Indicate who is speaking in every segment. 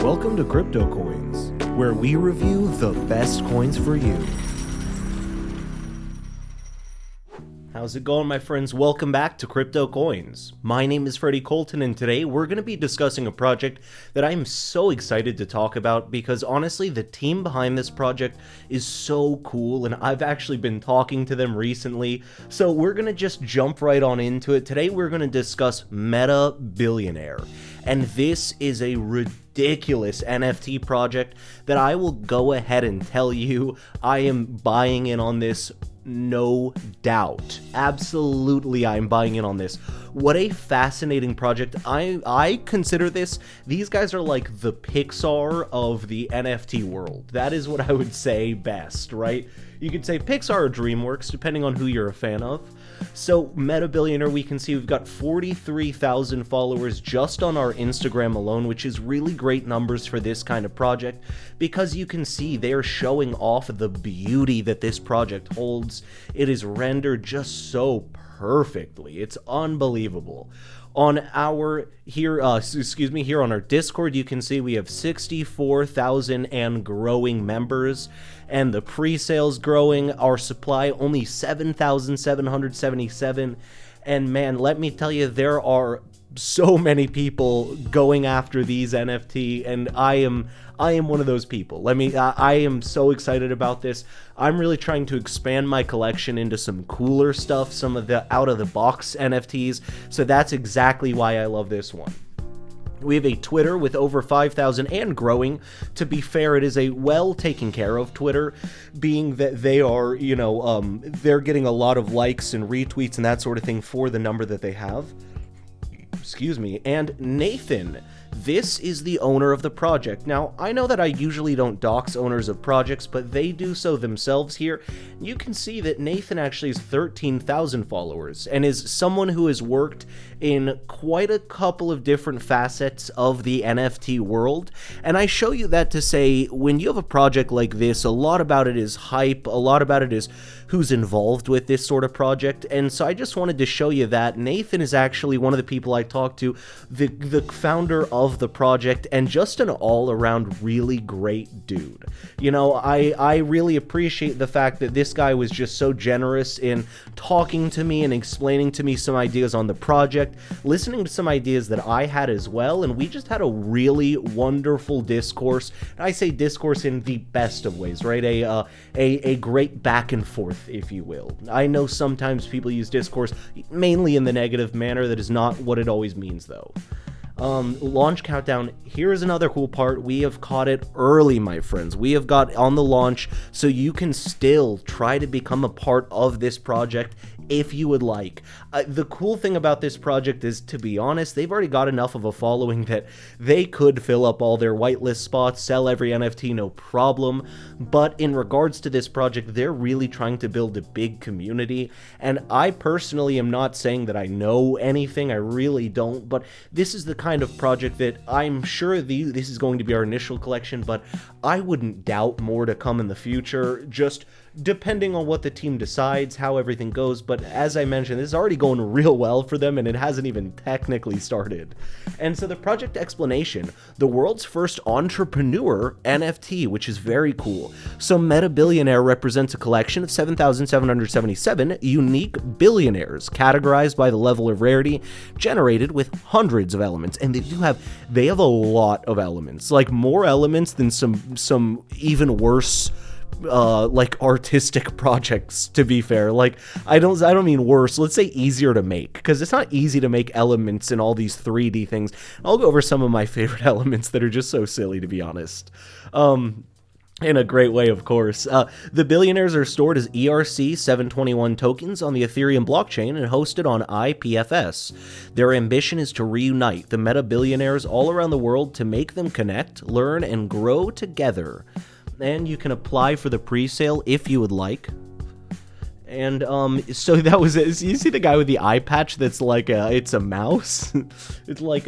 Speaker 1: Welcome to CryptoCoins, where we review the best coins for you. How's it going, my friends? Welcome back to CryptoCoins. My name is Freddie Colton, and today we're going to be discussing a project that I'm so excited to talk about because honestly, the team behind this project is so cool, and I've actually been talking to them recently, so we're going to just jump right on into it. Today we're going to discuss Billionaire, and this is a ridiculous NFT project that I will go ahead and tell you I am buying in on this. No doubt. Absolutely, I'm buying in on this. What a fascinating project. I consider these guys are like the Pixar of the NFT world. That is what I would say best, right? You could say Pixar or DreamWorks, depending on who you're a fan of. So, Billionaire, we can see we've got 43,000 followers just on our Instagram alone, which is really great numbers for this kind of project, because you can see they're showing off the beauty that this project holds. It is rendered just so perfectly. It's unbelievable. On our here on our Discord, you can see we have 64,000 and growing members, and the pre-sales growing. Our supply only 7,777, and man, let me tell you, there are so many people going after these NFT, and I am one of those people. I am so excited about this. I'm really trying to expand my collection into some cooler stuff, some of the out-of-the-box NFTs, so that's exactly why I love this one. We have a Twitter with over 5,000 and growing. To be fair, it is a well taken care of Twitter, being that they are, they're getting a lot of likes and retweets and that sort of thing for the number that they have. And Nathan, this is the owner of the project. Now, I know that I usually don't dox owners of projects, but they do so themselves here. You can see that Nathan actually has 13,000 followers and is someone who has worked in quite a couple of different facets of the NFT world. And I show you that to say, when you have a project like this, a lot about it is hype, a lot about it is who's involved with this sort of project. And so I just wanted to show you that Nathan is actually one of the people I talked to, the founder of the project, and just an all-around really great dude. I really appreciate the fact that this guy was just so generous in talking to me and explaining to me some ideas on the project, listening to some ideas that I had as well, and we just had a really wonderful discourse. I say discourse in the best of ways, right? A great back and forth, if you will. I know sometimes people use discourse mainly in the negative manner. That is not what it always means, though. Launch countdown. Here is another cool part. We have caught it early, my friends. We have got on the launch, so you can still try to become a part of this project if you would like. The cool thing about this project is, to be honest, they've already got enough of a following that they could fill up all their whitelist spots, sell every NFT, no problem. But in regards to this project, they're really trying to build a big community. And I personally am not saying that I know anything. I really don't. But this is the kind of project that I'm sure this is going to be our initial collection, but I wouldn't doubt more to come in the future, just depending on what the team decides, how everything goes. But as I mentioned, this is already going real well for them, and it hasn't even technically started. And so the project explanation: the world's first entrepreneur NFT, which is very cool. So Billionaire represents a collection of 7,777 unique billionaires, categorized by the level of rarity, generated with hundreds of elements. And they have a lot of elements, like more elements than some even worse like artistic projects, to be fair. Like, I don't mean worse, let's say easier to make, because it's not easy to make elements in all these 3D things. I'll go over some of my favorite elements that are just so silly, to be honest. In a great way, of course. The Billionaires are stored as ERC-721 tokens on the Ethereum blockchain and hosted on IPFS. Their ambition is to reunite the Billionaires all around the world to make them connect, learn, and grow together. And you can apply for the pre-sale if you would like. And so that was it. You see the guy with the eye patch that's like it's a mouse? It's like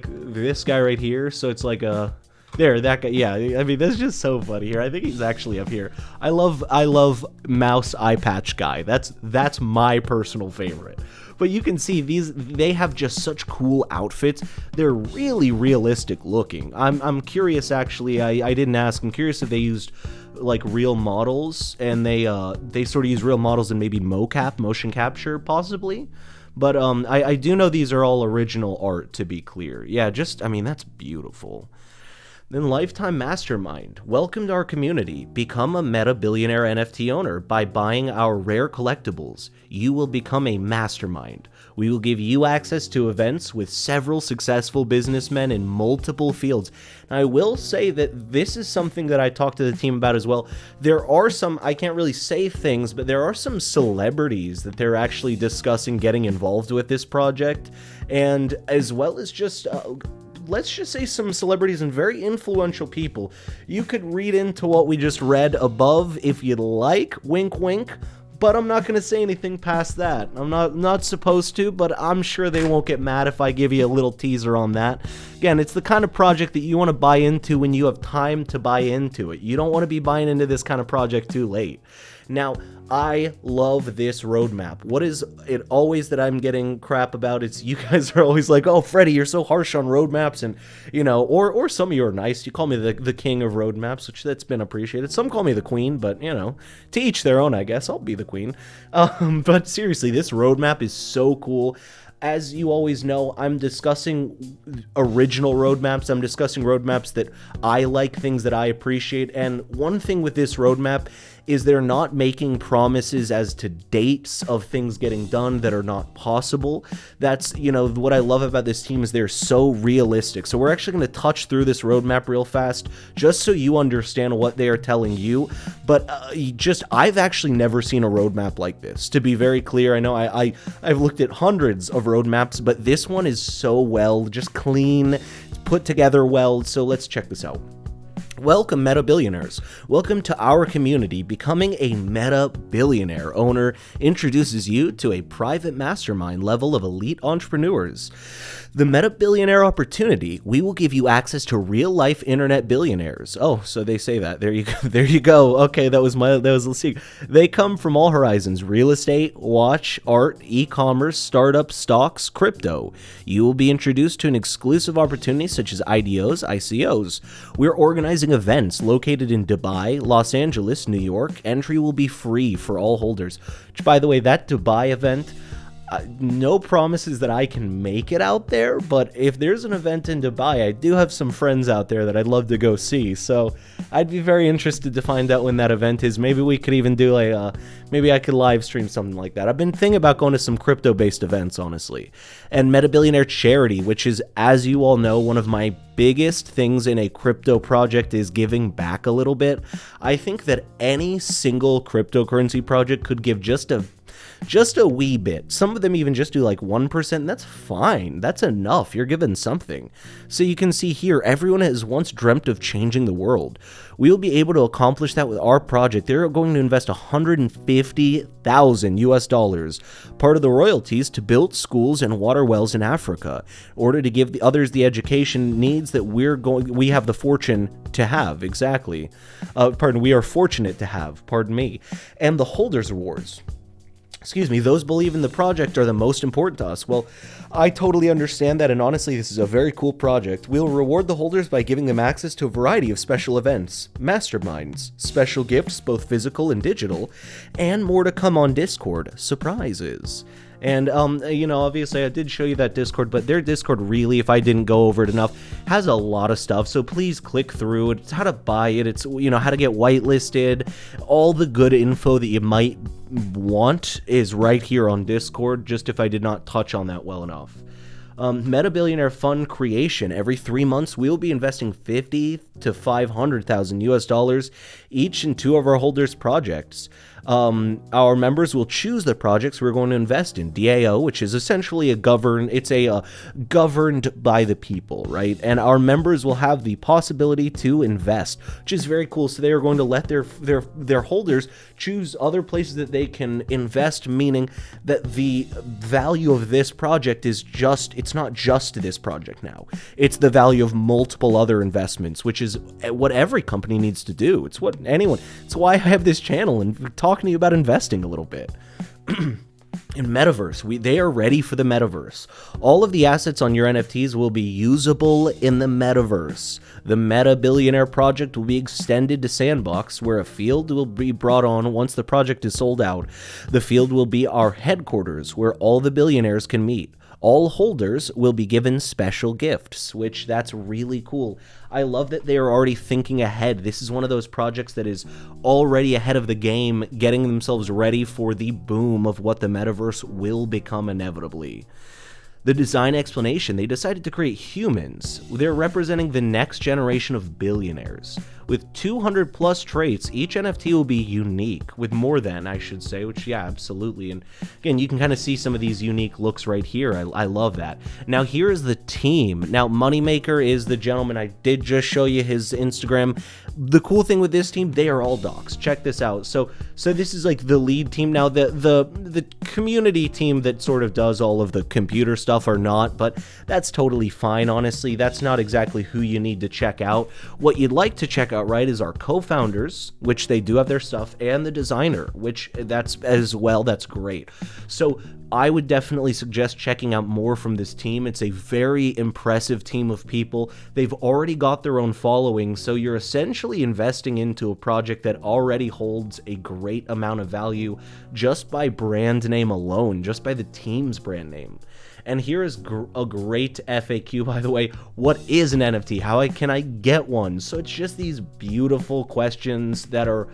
Speaker 1: this guy right here. So it's like that guy. Yeah, I mean, that's just so funny here. I think he's actually up here. I love mouse eye patch guy. That's my personal favorite. But you can see they have just such cool outfits. They're really realistic looking. I'm curious, actually. I didn't ask. I'm curious if they used like real models, and they sort of use real models and maybe mocap, motion capture, possibly. But I do know these are all original art, to be clear. Yeah, I mean, that's beautiful. Then Lifetime Mastermind. Welcome to our community. Become a Meta Billionaire NFT owner by buying our rare collectibles. You will become a mastermind. We will give you access to events with several successful businessmen in multiple fields. And I will say that this is something that I talked to the team about as well. There are some, I can't really say things, but there are some celebrities that they're actually discussing getting involved with this project. And as well as just... let's just say some celebrities and very influential people. You could read into what we just read above if you'd like, wink wink, but I'm not going to say anything past that. I'm not supposed to, but I'm sure they won't get mad if I give you a little teaser on that. Again, it's the kind of project that you want to buy into when you have time to buy into it. You don't want to be buying into this kind of project too late. Now, I love this roadmap. What is it always that I'm getting crap about? It's you guys are always like, oh, Freddie, you're so harsh on roadmaps, and, you know, or some of you are nice. You call me the king of roadmaps, which that's been appreciated. Some call me the queen, but, you know, to each their own, I guess. I'll be the queen. But seriously, this roadmap is so cool. As you always know, I'm discussing original roadmaps. I'm discussing roadmaps that I like, things that I appreciate. And one thing with this roadmap is they're not making promises as to dates of things getting done that are not possible. That's, you know, what I love about this team is they're so realistic. So we're actually going to touch through this roadmap real fast, just so you understand what they are telling you. But I've actually never seen a roadmap like this. To be very clear, I know I've looked at hundreds of roadmaps, but this one is so well, just clean, put together well. So let's check this out. Welcome, Meta Billionaires. Welcome to our community. Becoming a Meta Billionaire owner introduces you to a private mastermind level of elite entrepreneurs. The Meta Billionaire opportunity, we will give you access to real-life internet billionaires. Oh, so they say that. There you go. There you go. Okay, that was the secret. They come from all horizons: real estate, watch, art, e-commerce, startups, stocks, crypto. You will be introduced to an exclusive opportunity such as IDOs, ICOs. We're organizing events located in Dubai, Los Angeles, New York. Entry will be free for all holders. Which, by the way, that Dubai event, no promises that I can make it out there, but if there's an event in Dubai, I do have some friends out there that I'd love to go see, so I'd be very interested to find out when that event is. Maybe we could even do maybe I could live stream something like that. I've been thinking about going to some crypto-based events, honestly. And Meta Billionaire Charity, which is, as you all know, one of my biggest things in a crypto project is giving back a little bit. I think that any single cryptocurrency project could give just a wee bit. Some of them even just do like 1%. That's fine. That's enough. You're given something. So you can see here, everyone has once dreamt of changing the world. We will be able to accomplish that with our project. They're going to invest $150,000 part of the royalties to build schools and water wells in Africa in order to give the others the education needs that we have the fortune to have. Exactly. We are fortunate to have, pardon me. And the holders rewards. Excuse me, those believe in the project are the most important to us. Well, I totally understand that, and honestly, this is a very cool project. We'll reward the holders by giving them access to a variety of special events, masterminds, special gifts, both physical and digital, and more to come on Discord, surprises. And, you know, obviously I did show you that Discord, but their Discord really, if I didn't go over it enough, has a lot of stuff. So please click through it. It's how to buy it. It's, you know, how to get whitelisted. All the good info that you might want is right here on Discord, just if I did not touch on that well enough. Meta Billionaire Fund creation. Every 3 months, we'll be investing $50,000 to $500,000 each in two of our holders' projects. Our members will choose the projects we're going to invest in. DAO, which is essentially governed by the people, right? And our members will have the possibility to invest, which is very cool. So they are going to let their holders choose other places that they can invest, meaning that the value of this project is it's not just this project now. It's the value of multiple other investments, which is what every company needs to do. It's why I have this channel and talking to you about investing a little bit. In metaverse, they are ready for the metaverse. All of the assets on your NFTs will be usable in the metaverse. The Meta Billionaire project will be extended to Sandbox, where a field will be brought on once the project is sold out. The field will be our headquarters, where all the billionaires can meet. All holders will be given special gifts, which that's really cool. I love that they are already thinking ahead. This is one of those projects that is already ahead of the game, getting themselves ready for the boom of what the metaverse will become inevitably. The design explanation, they decided to create humans. They're representing the next generation of billionaires. With 200 plus traits, each NFT will be unique, with more than, I should say, which, yeah, absolutely. And again, you can kind of see some of these unique looks right here. I love that. Now, here is the team. Now, Moneymaker is the gentleman. I did just show you his Instagram. The cool thing with this team, they are all docs. Check this out. So this is like the lead team. Now, the community team that sort of does all of the computer stuff are not, but that's totally fine, honestly. That's not exactly who you need to check out. What you'd like to check out, right, is our co-founders, which they do have their stuff, and the designer, which that's as well, that's great. So I would definitely suggest checking out more from this team. It's a very impressive team of people. They've already got their own following, so you're essentially investing into a project that already holds a great amount of value just by brand name alone, just by the team's brand name. And here is a great FAQ, by the way. What is an NFT? How can I get one? So it's just these beautiful questions that are,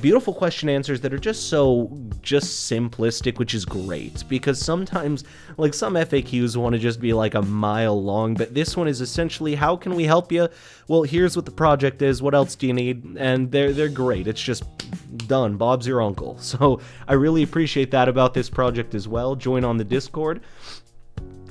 Speaker 1: beautiful question answers that are just simplistic, which is great, because sometimes, like, some FAQs want to just be like a mile long, but this one is essentially, how can we help you? Well, here's what the project is. What else do you need? And they're great. It's just done. Bob's your uncle. So I really appreciate that about this project as well. Join on the Discord.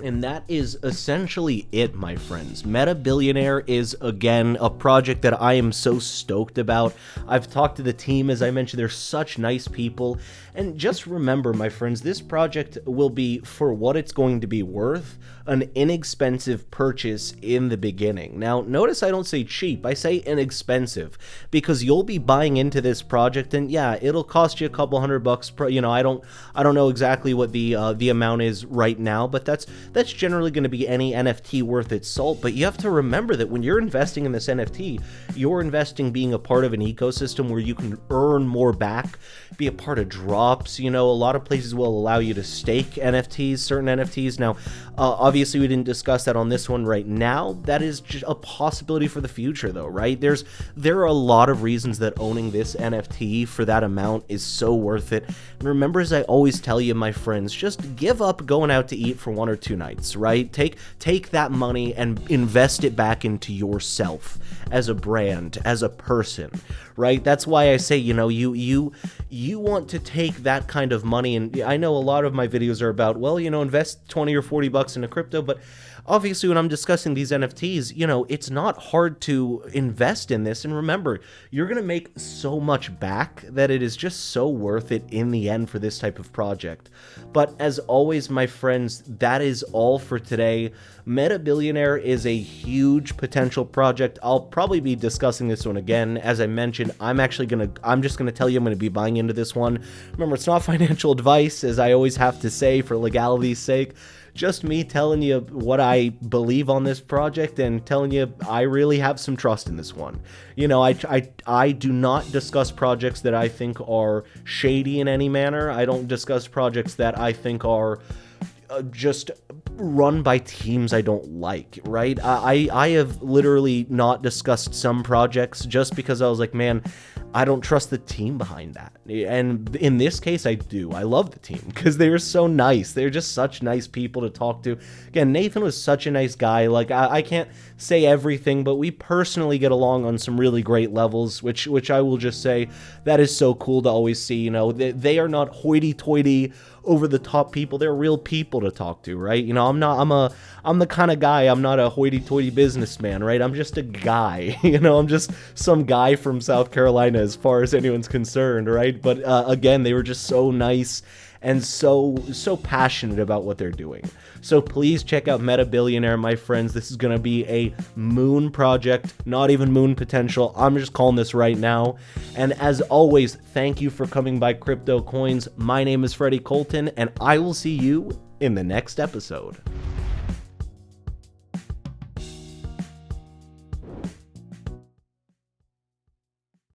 Speaker 1: And that is essentially it, my friends. Meta Billionaire is, again, a project that I am so stoked about. I've talked to the team, as I mentioned, they're such nice people. And just remember, my friends, this project will be, for what it's going to be worth, an inexpensive purchase in the beginning. Now, notice I don't say cheap, I say inexpensive, because you'll be buying into this project, and yeah, it'll cost you a couple $100. I don't know exactly what the amount is right now, but that's generally going to be any NFT worth its salt. But you have to remember that when you're investing in this NFT, you're investing being a part of an ecosystem where you can earn more back, be a part of drops. A lot of places will allow you to stake NFTs, certain NFTs. Now, obviously we didn't discuss that on this one right now. That is just a possibility for the future, though, right? There are a lot of reasons that owning this NFT for that amount is so worth it. And remember, as I always tell you, my friends, just give up going out to eat for 1 or 2 nights, right? Take that money and invest it back into yourself as a brand, as a person, right? That's why I say, you want to take that kind of money, and I know a lot of my videos are about, well, invest 20 or 40 bucks into crypto, but obviously when I'm discussing these NFTs, it's not hard to invest in this. And remember, you're going to make so much back that it is just so worth it in the end for this type of project. But as always, my friends, that is all for today. Meta Billionaire is a huge potential project. I'll probably be discussing this one again. As I mentioned, I'm just going to tell you I'm going to be buying into this one. Remember, it's not financial advice, as I always have to say for legality's sake. Just me telling you what I believe on this project and telling you I really have some trust in this one. I do not discuss projects that I think are shady in any manner. I don't discuss projects that I think are just run by teams I don't like, right? I have literally not discussed some projects just because I was like, man, I don't trust the team behind that. And in this case, I do. I love the team because they were so nice. They're just such nice people to talk to. Again, Nathan was such a nice guy. Like, I can't say everything, but we personally get along on some really great levels, which I will just say that is so cool to always see. They are not hoity-toity, over-the-top people. They're real people to talk to, right? I'm the kind of guy, I'm not a hoity-toity businessman, right? I'm just a guy, I'm just some guy from South Carolina as far as anyone's concerned, right? But again, they were just so nice. and so passionate about what they're doing. So please check out Meta Billionaire, my friends. This is going to be a moon project, not even moon potential. I'm just calling this right now. And as always, thank you for coming by CryptoCoins. My name is Freddie Colton, and I will see you in the next episode.